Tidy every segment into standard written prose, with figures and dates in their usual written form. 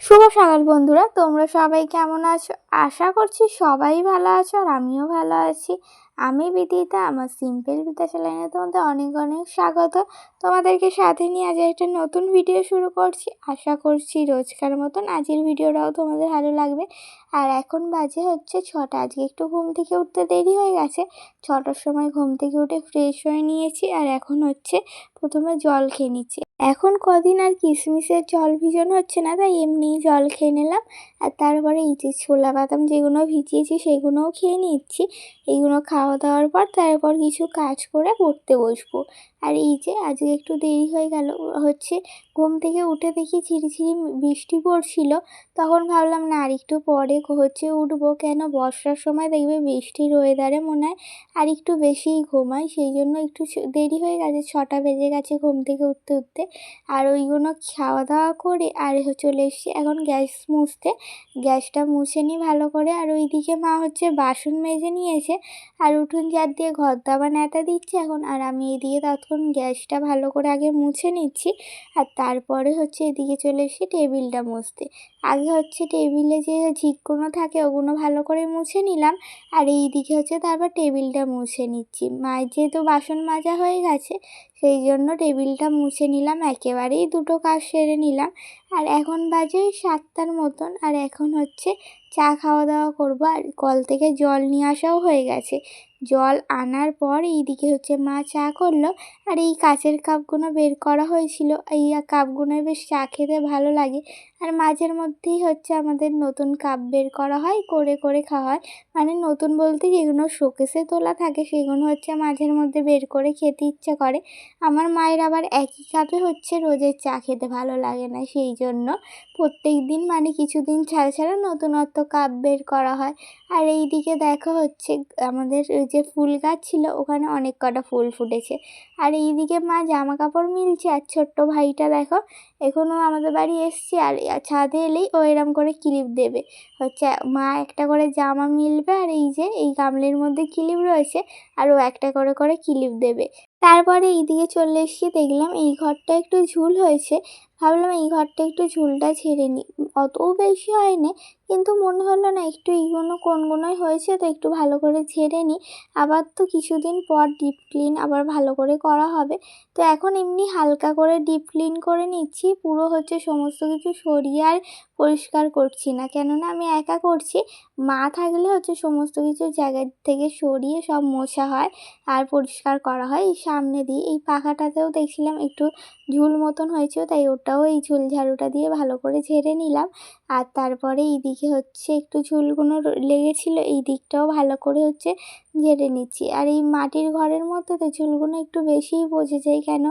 শুভ সকাল বন্ধুরা, তোমরা সবাই কেমন আছো? আশা করছি সবাই ভালো আছো আর আমিও ভালো আছি। আমি বিদিতা, আমার সিম্পল বিদ্যা চ্যানেলে তোমাদের অনেক অনেক স্বাগত। তোমাদেরকে সাথে নিয়ে আজ একটা নতুন ভিডিও শুরু করছি। আশা করছি রোজকার মতন আজকের ভিডিওটাও তোমাদের ভালো লাগবে। আর এখন বাজে হচ্ছে 6টা। আজকে একটু ঘুম থেকে উঠতে দেরি হয়ে গেছে। 6টার সময় ঘুম থেকে উঠে ফ্রেশ হয়ে নিয়েছি আর এখন হচ্ছে প্রথমে জল খেয়ে নিচ্ছি। এখন কদিন আর কিশমিশের জল ভিজানো হচ্ছে না, তাই এমনিই জল খেয়ে নিলাম। আর তারপরে এই যে ছোলা বাদাম যেগুলো ভিজিয়েছি সেগুলোও খেয়ে নিচ্ছি। এইগুলো খাওয়া দাওয়ার পর তারপর কিছু কাজ করে পড়তে বসবো। আর এই যে আজকে একটু দেরি হয়ে গেল, হচ্ছে ঘুম থেকে উঠে দেখি ঝিরিঝিরি বৃষ্টি পড়ছিল। তখন ভাবলাম না আর একটু পরে হচ্ছে উঠবো, কেন বর্ষার সময় দেখবে বৃষ্টির ওয়েদারে মনে হয় আর একটু বেশিই ঘুমাই, সেই জন্য একটু দেরি হয়ে গেছে। 6টা বেজে গেছে ঘুম থেকে উঠতে উঠতে। আর ওইগুলো খাওয়া দাওয়া করে আর চলে এসেছি এখন গ্যাস মুছতে। গ্যাসটা মুছে নিই ভালো করে। আর ওইদিকে মা হচ্ছে বাসন মেজে নিয়েছে আর উঠোন ঝাড় দিয়ে ঘর দাবা ন্যাতা দিচ্ছে এখন। আর আমি এদিকে ততক্ষণ গ্যাসটা ভালো করে আগে মুছে নিচ্ছি। আর তারপরে হচ্ছে এদিকে চলে এসেছি টেবিলটা মুছতে। আগে হচ্ছে টেবিলে যে ঝিকগুলো থাকে ওগুলো ভালো করে মুছে নিলাম। আর এই দিকে হচ্ছে তারপর টেবিলটা মুছে নিচ্ছি। মায়ের যেহেতু বাসন মাজা হয়ে গেছে সেই জন্য টেবিলটা মুছে নিলাম, একেবারেই দুটো কাজ সেরে নিলাম। আর এখন বাজে 7টার মতন। আর এখন হচ্ছে চা খাওয়া দাওয়া করবো। আর কল থেকে জল নিয়ে আসাও হয়ে গেছে। জল আনার পর এইদিকে হচ্ছে মা চা করলো। আর এই কাচের কাপগুলো বের করা হয়েছিল, এই কাপগুলোয় বেশ চা খেতে ভালো লাগে। আর মাঝের মধ্যেই হচ্ছে আমাদের নতুন কাপ বের করা হয়, করে করে খাওয়া হয়। মানে নতুন বলতে যেগুলো শোকেসে তোলা থাকে সেগুলো হচ্ছে মাঝের মধ্যে বের করে খেতে ইচ্ছে করে। আমার মায়ের আবার একই কাপে হচ্ছে রোজের চা খেতে ভালো লাগে না, সেই জন্য প্রত্যেক দিন মানে কিছুদিন ছাড়া ছাড়া নতুনত্ব কাপ বের করা হয়। আর এই দিকে দেখো হচ্ছে আমাদের যে ফুল গাছ ছিল ওখানে অনেক কটা ফুল ফুটেছে। আর এইদিকে মা জামা কাপড় মিলছে। আর ছোট্ট ভাইটা দেখো এখনও আমাদের বাড়ি এসছে। আর ছাদে এলেই ও এরম করে ক্লিপ দেবে। হচ্ছে মা একটা করে জামা মিলবে আর এই যে এই গামলির মধ্যে ক্লিপ রয়েছে আর ও একটা করে করে ক্লিপ দেবে। তারপরে এইদিকে চলে এসেছি, দেখলাম এই ঘরটা একটু ঝুল হয়েছে। ভাবলাম এই ঘরটা একটু ঝুলটা ঝেড়ে নিই। অতও বেশি হয়নি, কিন্তু মনে হলো না একটু এইগুলো কোনগুলোই হয়েছে তো একটু ভালো করে ঝেড়ে নিই। আবার তো কিছুদিন পর ডিপ ক্লিন আবার ভালো করে করা হবে। তো এখন এমনি হালকা করে ডিপ ক্লিন করে নিচ্ছি, পুরো হচ্ছে সমস্ত কিছু সরিয়ে আর পরিষ্কার করছি না, কেননা আমি একা করছি। মা থাকলে হচ্ছে সমস্ত কিছু জায়গা থেকে সরিয়ে সব মোছা হয় আর পরিষ্কার করা হয়। এই সামনে দিয়ে এই পাখাটাতেও দেখছিলাম একটু ঝুল মতন হয়েছিল, তাই ওটাও এই ঝুল ঝাড়ুটা দিয়ে ভালো করে ঝেড়ে নিলাম। আর তারপরে এইদিকে হচ্ছে একটু ঝুলগুলো লেগেছিলো, এই দিকটাও ভালো করে হচ্ছে ঝেড়ে নিচ্ছি। আর এই মাটির ঘরের মধ্যে তো ঝুলগুলো একটু বেশিই বোঝা যায়, কেন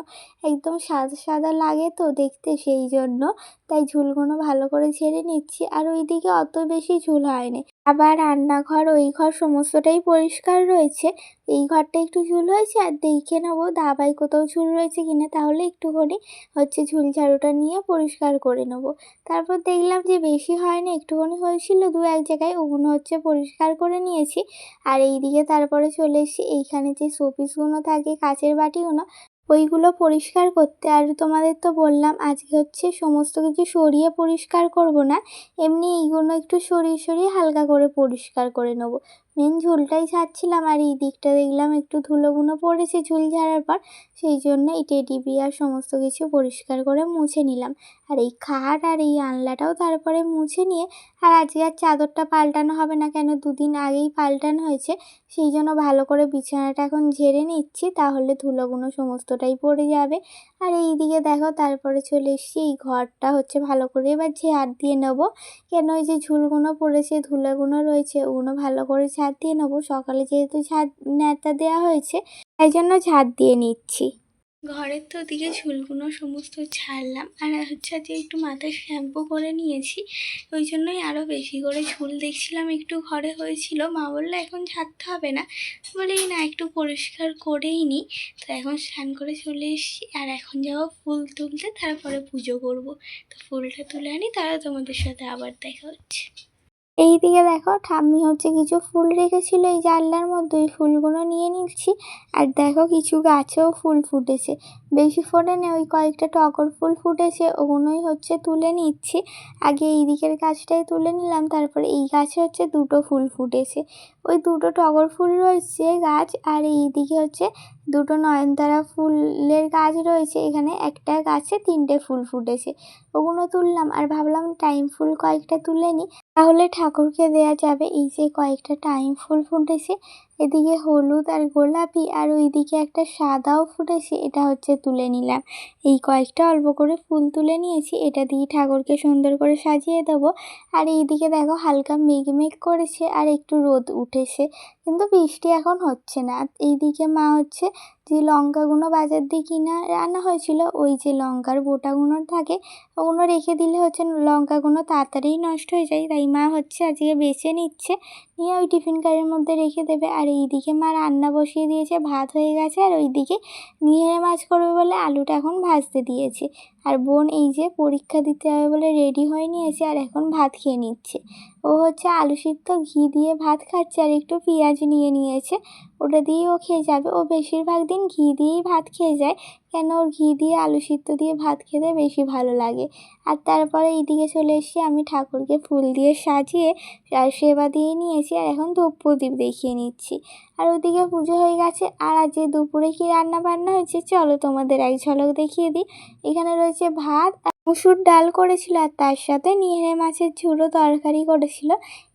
একদম সাদা সাদা লাগে তো দেখতে, সেই জন্য তাই ঝুলগুলো ভালো করে ঝেড়ে নিচ্ছি। আর ওইদিকে অত বেশি ঝুল হয়নি। আবার রান্নাঘর ওই ঘর সমস্তটাই পরিষ্কার রয়েছে। এই ঘরটা একটু ঝুল হয়েছে আর দেখে নেবো দাবায় কোথাও ঝুল রয়েছে কিনা, তাহলে একটুখানি হচ্ছে ঝুল ঝাড়ুটা নিয়ে পরিষ্কার করে নেবো। তারপর দেখলাম যে বেশি হয়নি, একটুখানি হয়েছিল দু এক জায়গায়, ওগুলো হচ্ছে পরিষ্কার করে নিয়েছি। আর এইদিকে তারপরে চলে এসেছি এইখানে যে শোপিসগুলো থাকে কাচের বাটিগুলো ওইগুলো পরিষ্কার করতে। আর তোমাদের তো বললাম আজকে হচ্ছে সমস্ত কিছু সরিয়ে পরিষ্কার করব না, এমনি এইগুলো একটু সরিয়ে সরিয়ে হালকা করে পরিষ্কার করে নেবো। মেন ঝুলটাই ছাড়ছিলাম। আর এই দিকটা দেখলাম একটু ধুলোগুলো পড়েছে ঝুল ঝাড়ার পর, সেই জন্য এই টেডি বিয়ার সমস্ত কিছু পরিষ্কার করে মুছে নিলাম। আর এই খাট আর এই আনলাটাও তারপরে মুছে নিয়ে, আর আজকে আর চাদরটা পাল্টানো হবে না, কেন দুদিন আগেই পাল্টানো হয়েছে, সেই জন্য ভালো করে বিছানাটা এখন ঝেড়ে নিচ্ছি, তাহলে ধুলোগুলো সমস্তটাই পড়ে যাবে। আর এই দিকে দেখো তারপরে চলে এসেছি এই ঘরটা হচ্ছে ভালো করে এবার ঝাড় দিয়ে নেবো, কেন ওই যে ঝুলগুলো পড়েছে ধুলোগুলো রয়েছে ওগুলো ভালো করে ঝাড় দিয়ে নেবো। সকালে যেহেতু ঝাড় ন্যাতা দেওয়া হয়েছে তাই জন্য ঝাড় দিয়ে নিচ্ছি। ঘরের তো ওদিকে ঝুলগুলো সমস্ত ছাড়লাম। আর হচ্ছে আজকে একটু মাথায় শ্যাম্পু করে নিয়েছি, ওই জন্যই আরও বেশি করে ঝুল দেখছিলাম একটু ঘরে হয়েছিল। মা বললো এখন ঝাড়তে হবে না, বলি না একটু পরিষ্কার করেই নিই। তো এখন স্নান করে চলে এসেছি আর এখন যাবো ফুল তুলতে, তারপরে পুজো করব। তো ফুলটা তুলে আনি, তারা তোমাদের সাথে আবার দেখা হচ্ছে। এইদিকে দেখো ঠাম্মি হচ্ছে কিছু ফুল রেখেছিল এই জানলার মধ্যে, ওই ফুলগুলো নিয়ে নিচ্ছি। আর দেখো কিছু গাছেও ফুল ফুটেছে, বেশি ফোটেনি, ওই কয়েকটা টগর ফুল ফুটেছে, ওগুলোই হচ্ছে তুলে নিচ্ছি। আগে এই দিকের গাছটাই তুলে নিলাম, তারপরে এই গাছে হচ্ছে দুটো ফুল ফুটেছে, ওই দুটো টগর ফুল রয়েছে গাছ। আর এইদিকে হচ্ছে দুটো নয়নতারা ফুলের গাছ রয়েছে, এখানে একটা গাছে 3টে ফুল ফুটেছে, ওগুলো তুললাম। আর ভাবলাম টাইম ফুল কয়েকটা তুলে নিই, তাহলে ঠাকুরকে দেয়া যাবে। এই যে কয়েকটা টাইম ফুল ফুটেছে, এদিকে হলুদ আর গোলাপি, আর ওইদিকে একটা সাদাও ফুটেছে, এটা হচ্ছে তুলে নিলাম। এই কয়েকটা অল্প করে ফুল তুলে নিয়েছি, এটা দিয়ে ঠাকুরকে সুন্দর করে সাজিয়ে দেবো। আর এইদিকে দেখো হালকা মেঘ মেঘ করেছে আর একটু রোদ উঠেছে, কিন্তু বৃষ্টি এখন হচ্ছে না। এইদিকে মা হচ্ছে যে লঙ্কাগুলো বাজার দিয়ে কিনে আনা হয়েছিল, ওই যে লঙ্কার বোটাগুলো থাকে, ওগুলো রেখে দিলে হচ্ছে লঙ্কাগুলো তাড়াতাড়ি নষ্ট হয়ে যায়, তাই মা হচ্ছে আজকে বেছে নিচ্ছে, নিয়ে ওই টিফিন কারির মধ্যে রেখে দেবে। আর এইদিকে মা রান্না বসিয়ে দিয়েছে, ভাত হয়ে গেছে। আর ওইদিকে নিয়ে মাছ করবে বলে আলুটা এখন ভাজতে দিয়েছে। আর বোন এই যে পরীক্ষা দিতে হবে বলে রেডি হয়ে নিয়েছে, আর এখন ভাত খেয়ে নিচ্ছে। ও হচ্ছে আলু সিদ্ধ ঘি দিয়ে ভাত খাচ্ছে, আর একটু পেঁয়াজ নিয়ে নিয়েছে, ওটা দিয়েই ও খেয়ে যাবে। ও বেশিরভাগ দিন ঘি দিয়েই ভাত খেয়ে যায়, কেন ওর ঘি দিয়ে আলু সিদ্ধ দিয়ে ভাত খেতে বেশি ভালো লাগে। আর তারপরে এইদিকে চলে এসেছি, আমি ঠাকুরকে ফুল দিয়ে সাজিয়ে আর সেবা দিয়ে নিয়েছি, আর এখন ধূপ প্রদীপ দেখিয়ে নিচ্ছি। আর ওদিকে পুজো হয়ে গেছে। আর আজ যে দুপুরে কি রান্না বান্না হয়েছে চলো তোমাদের এক ঝলক দেখিয়ে দিই। এখানে রয়েছে ভাত, মুসুর ডাল করেছিল, আর তার সাথে নিহেরে মাছের ঝুড়ো তরকারি করেছিল।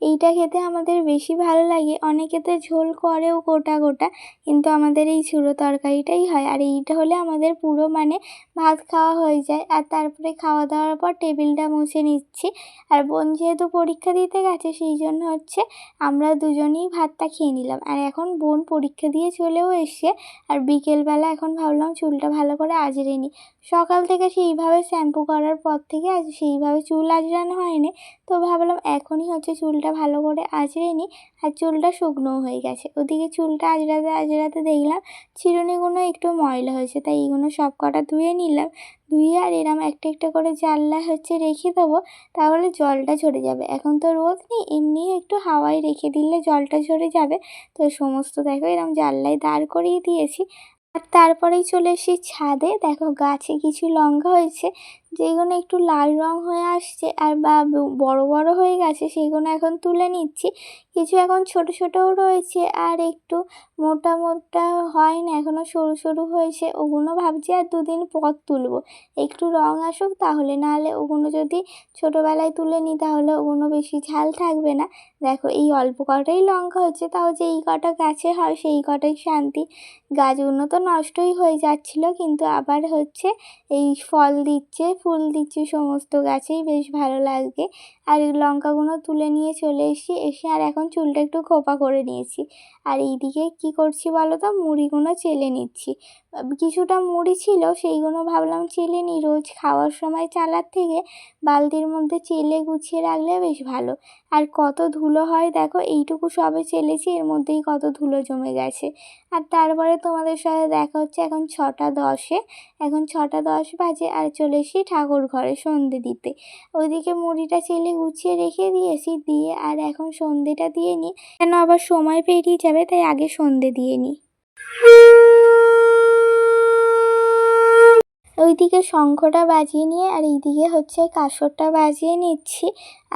এইটা খেতে আমাদের বেশি ভালো লাগে, অনেকে তো ঝোল করেও গোটা গোটা, কিন্তু আমাদের এই ঝুড়ো তরকারিটাই হয়। আর এইটা হলে আমাদের পুরো মানে ভাত খাওয়া হয়ে যায়। আর তারপরে খাওয়া দাওয়ার পর টেবিলটা মুছে নিচ্ছি। আর বোন যেহেতু পরীক্ষা দিতে গেছে, সেই জন্য হচ্ছে আমরা দুজনেই ভাতটা খেয়ে নিলাম। আর এখন বোন পরীক্ষা দিয়ে চলেও এসছে, আর বিকেলবেলা এখন ভাবলাম চুলটা ভালো করে আঁচড়ে নিই। সকাল থেকে সেইভাবে শ্যাম্পু করার পর থেকে আজ সেইভাবে চুল আঁচড়ানো হয়নি, তো ভাবলাম এখনই হচ্ছে চুলটা ভালো করে আঁচড়ে নিই। আর চুলটা শুকনোও হয়ে গেছে। ওদিকে চুলটা আঁচড়াতে আঁচড়াতে দেখলাম চিরুনিগুলো একটু ময়লা হয়েছে, তাই এইগুলো সব কটা ধুয়ে নিলাম। ধুয়ে আর এরম একটা একটা করে জানলা হচ্ছে রেখে দেবো, তাহলে জলটা ঝরে যাবে। এখন তো রোদ নেই, এমনি একটু হাওয়ায় রেখে দিলে জলটা ঝরে যাবে। তো সমস্ত দেখো এরম জানলায় দাঁড় করিয়ে দিয়েছি। আর তারপরেই চলে এসেছি ছাদে, দেখো গাছে কিছু লঙ্কা হয়েছে, যেগুলো একটু লাল রং হয়ে আসছে আর বড় বড় হয়ে গেছে, সেইগুলো এখন তুলে নিচ্ছি। কিছু এখন ছোট ছোটও রয়েছে, আর একটু মোটা মোটা হয় না, এখনও সরু সরু হয়েছে, ওগুলো ভাবছি আর 2 দিন পর তুলবো, একটু রং আসুক তাহলে। নাহলে ওগুলো যদি ছোটোবেলায় তুলে নিই তাহলে ওগুলো বেশি ঝাল থাকবে না। দেখো এই অল্প কটাই লঙ্কা হচ্ছে, তাও যে এই কটা গাছে হয় সেই কটাই শান্তি। গাছগুলো তো নষ্টই হয়ে যাচ্ছিলো, কিন্তু আবার হচ্ছে এই ফল দিচ্ছে ফুল দিচ্ছে, সমস্ত গাছেই বেশ ভালো লাগে। আর লঙ্কাগুলো তুলে নিয়ে চলে এসে আর এখন চুলটা একটু খোপা করে নিয়েছি। আর এইদিকে কি করছি বলো তো, মুড়িগুলো চেলে নিচ্ছি। কিছুটা মুড়ি ছিল, সেইগুলো ভাবলাম চেলে নিই, রোজ খাওয়ার সময় চালার থেকে বালতির মধ্যে চেলে গুছিয়ে রাখলে বেশ ভালো। আর কত ধুলো হয় দেখো, এইটুকু সবে চেলেছি, এর মধ্যেই কত ধুলো জমে গেছে। আর তারপরে তোমাদের সাথে দেখা হচ্ছে এখন 6টা 10-এ, এখন 6টা 10 বাজে, আর চলে এসেছি ঠাকুর ঘরে সন্ধে দিতে। ওইদিকে মুড়িটা চেলে গুছিয়ে রেখে দিয়েছি, দিয়ে আর এখন সন্ধেটা দিয়ে নিই, কেন আবার সময় পেরিয়ে যাবে, তাই আগে সন্ধে দিয়ে নিই। ওইদিকে শঙ্খটা বাজিয়ে নিয়ে আর এইদিকে হচ্ছে কাসরটা বাজিয়ে নিচ্ছি।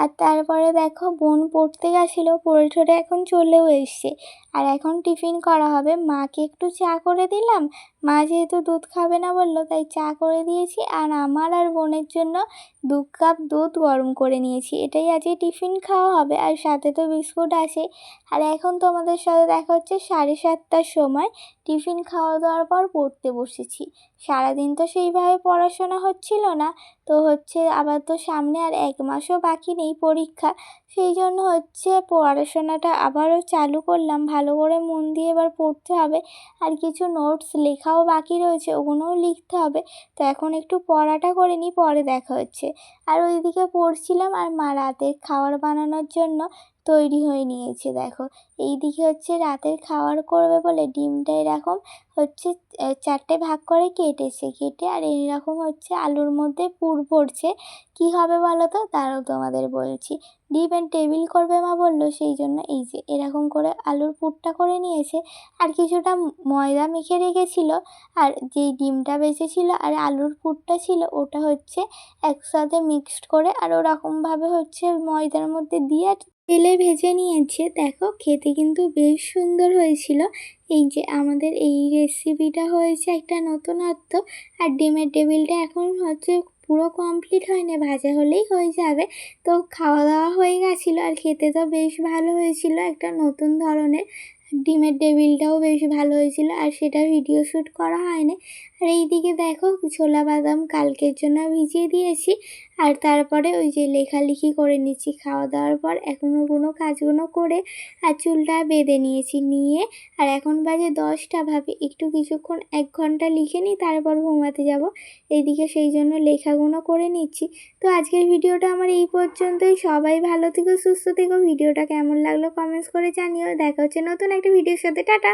আর তারপরে দেখো বোন পড়তে গেছিলো, পড়ে ঠরে এখন চলেও এসছে। আর এখন টিফিন করা হবে, মাকে একটু চা করে দিলাম, মা যেহেতু দুধ খাবে না বললো, তাই চা করে দিয়েছি। আর আমার আর বোনের জন্য 2 কাপ দুধ গরম করে নিয়েছি, এটাই আজকে টিফিন খাওয়া হবে। আর সাথে তো বিস্কুট আছে। আর এখন তোমাদের সাথে দেখা হচ্ছে 7:30টার সময়, টিফিন খাওয়া দাওয়ার পর পড়তে বসেছি। সারাদিন তো সেইভাবে পড়াশোনা হচ্ছিল না, তো হচ্ছে আবার তো সামনে আর 1 মাসও বাকি নেই পরীক্ষা, সেই জন্য হচ্ছে পড়াশোনাটা আবারও চালু করলাম। ভালো করে মন দিয়ে এবার পড়তে হবে। আর কিছু নোটস লেখাও বাকি রয়েছে, ওগুলোও লিখতে হবে। তো এখন একটু পড়াটা করে নিই, পরে দেখা হচ্ছে। আর ওইদিকে পড়ছিলাম, আর মা রাতের খাবার বানানোর জন্য তৈরি হয়ে নিয়েছে। দেখো এইদিকে হচ্ছে রাতের খাবার করবে বলে ডিমটা এরকম হচ্ছে 4টে ভাগ করে কেটে আর এইরকম হচ্ছে আলুর মধ্যে পুর ভরছে। কী হবে বলো তো? দাঁড়াও তোমাদের বলছি। ডিমের টেবিল করবে মা বলল, সেই জন্য এই যে এরকম করে আলুর পুরটা করে নিয়েছে। আর কিছুটা ময়দা মেখে রেখেছিল, আর যেই ডিমটা বেঁচেছিল আর আলুর পুরটা ছিল ওটা হচ্ছে একসাথে মিক্সড করে আর ওরকমভাবে হচ্ছে ময়দার মধ্যে দিয়ে তেলে ভেজে নিয়েছে। দেখো খেতে কিন্তু বেশ সুন্দর হয়েছিল। এই যে আমাদের এই রেসিপিটা হয়েছে একটা নতুনত্ব। আর ডিমের টেবিলটা এখন হচ্ছে পুরো কমপ্লিট হয়নি, ভাজা হলেই হয়ে যাবে। তো খাওয়া দাওয়া হয়ে গেছিলো আর খেতে তো বেশ ভালো হয়েছিল, একটা নতুন ধরনের। ডিমের টেবিলটাও বেশ ভালো হয়েছিল আর সেটা ভিডিও শ্যুট করা হয়নি। আর এইদিকে দেখো ছোলা বাদাম কালকের জন্য ভিজিয়ে দিয়েছি। আর তারপরে ওই যে লেখালেখি করে নিচ্ছি খাওয়া দাওয়ার পর, এখনও কোনো কাজগুলো করে আর চুলটা বেঁধে নিয়ে আর এখন বাজে 10টা। ভাবে একটু কিছুক্ষণ 1 ঘন্টা লিখে নিই, তারপর ঘুমাতে যাব। এইদিকে সেই জন্য লেখাগুলো করে নিচ্ছি। তো আজকের ভিডিওটা আমার এই পর্যন্তই। সবাই ভালো থেকো, সুস্থ থেকো। ভিডিওটা কেমন লাগলো কমেন্টস করে জানিও। দেখা হচ্ছে নতুন একটা ভিডিওর সাথে। টাটা।